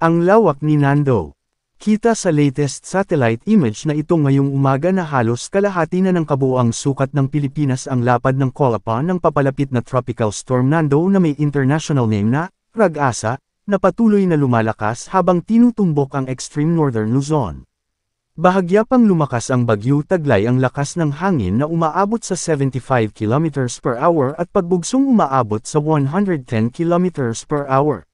Ang lawak ni Nando. Kita sa latest satellite image na ito ngayong umaga na halos kalahati na ng kabuuang sukat ng Pilipinas ang lapad ng Colapan ng papalapit na tropical storm Nando na may international name na Rag-asa, na patuloy na lumalakas habang tinutumbok ang extreme northern Luzon. Bahagya pang lumakas ang bagyo taglay ang lakas ng hangin na umaabot sa 75 km per hour at pagbugsong umaabot sa 110 km per hour.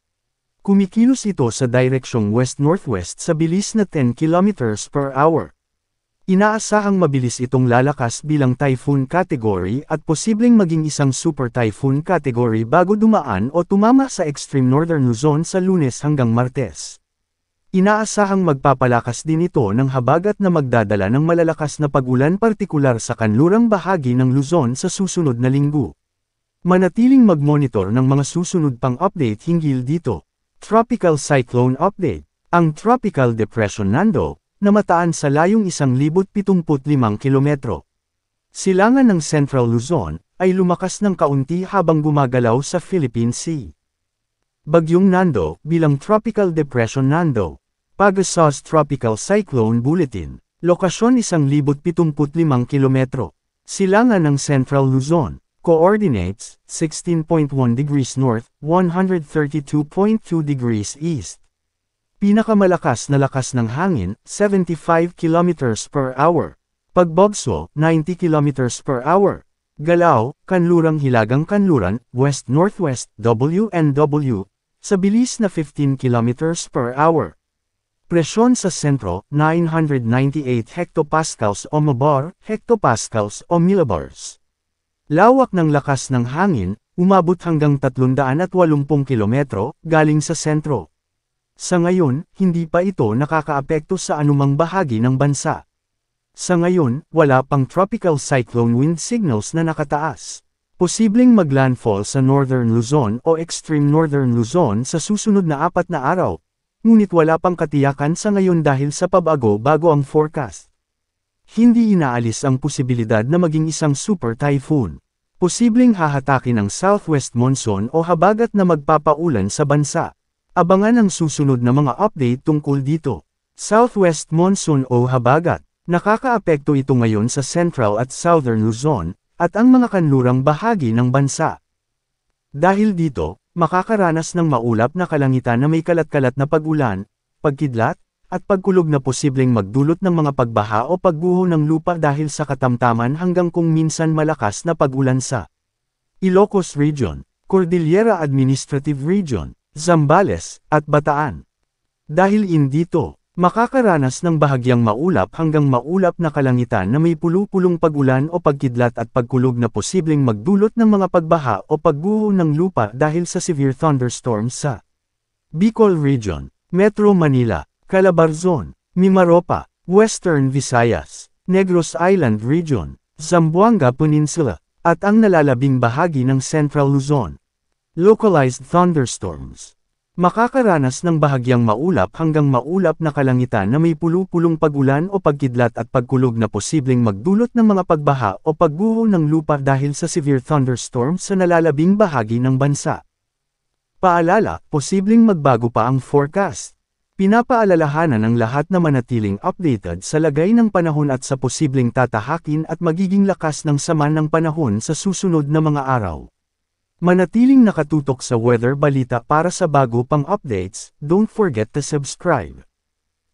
Kumikilos ito sa direksyong west-northwest sa bilis na 10 km per hour. Inaasahang mabilis itong lalakas bilang typhoon category at posibleng maging isang super typhoon category bago dumaan o tumama sa extreme northern Luzon sa Lunes hanggang Martes. Inaasahang magpapalakas din ito ng habagat na magdadala ng malalakas na pag-ulan partikular sa kanlurang bahagi ng Luzon sa susunod na linggo. Manatiling mag-monitor ng mga susunod pang update hinggil dito. Tropical Cyclone Update. Ang Tropical Depression Nando, na mataan sa layong 1,075 kilometro. Silangan ng Central Luzon, ay lumakas ng kaunti habang gumagalaw sa Philippine Sea. Bagyong Nando, bilang Tropical Depression Nando. Pag-asa Tropical Cyclone Bulletin. Lokasyon 1,075 kilometro. Silangan ng Central Luzon. Coordinates, 16.1 degrees north, 132.2 degrees east. Pinakamalakas na lakas ng hangin, 75 km per hour. Pagbagso, 90 km per hour. Galaw, kanlurang hilagang kanluran, west-northwest, WNW, sa bilis na 15 km per hour. Presyon sa sentro, 998 hectopascals o mabar, hectopascals o millibars. Lawak ng lakas ng hangin, umabot hanggang 380 kilometro, galing sa sentro. Sa ngayon, hindi pa ito nakakaapekto sa anumang bahagi ng bansa. Sa ngayon, wala pang tropical cyclone wind signals na nakataas. Posibleng maglandfall sa northern Luzon o extreme northern Luzon sa susunod na 4 na araw, ngunit wala pang katiyakan sa ngayon dahil sa pabago-bago ang forecast. Hindi inaalis ang posibilidad na maging isang super typhoon. Posibleng hahatakin ng southwest monsoon o habagat na magpapaulan sa bansa. Abangan ang susunod na mga update tungkol dito. Southwest monsoon o habagat. Nakakaapekto ito ngayon sa central at southern Luzon, at ang mga kanlurang bahagi ng bansa. Dahil dito, makakaranas ng maulap na kalangitan na may kalat-kalat na pag-ulan, pagkidlat, at pagkulog na posibleng magdulot ng mga pagbaha o pagguho ng lupa dahil sa katamtaman hanggang kung minsan malakas na pag-ulan sa Ilocos Region, Cordillera Administrative Region, Zambales, at Bataan. Dahil dito, makakaranas ng bahagyang maulap hanggang maulap na kalangitan na may pulu-pulong pag-ulan o pagkidlat at pagkulog na posibleng magdulot ng mga pagbaha o pagguho ng lupa dahil sa severe thunderstorms sa Bicol Region, Metro Manila, Calabarzon, Mimaropa, Western Visayas, Negros Island Region, Zamboanga Peninsula, at ang nalalabing bahagi ng Central Luzon. Localized thunderstorms. Makakaranas ng bahagyang maulap hanggang maulap na kalangitan na may pulu-pulong pag-ulan o pagkidlat at pagkulog na posibleng magdulot ng mga pagbaha o pagguho ng lupa dahil sa severe thunderstorms sa nalalabing bahagi ng bansa. Paalala, posibleng magbago pa ang forecast. Pinapaalalahanan ang lahat na manatiling updated sa lagay ng panahon at sa posibleng tatahakin at magiging lakas ng sama ng panahon sa susunod na mga araw. Manatiling nakatutok sa Weather Balita para sa bago pang updates, don't forget to subscribe.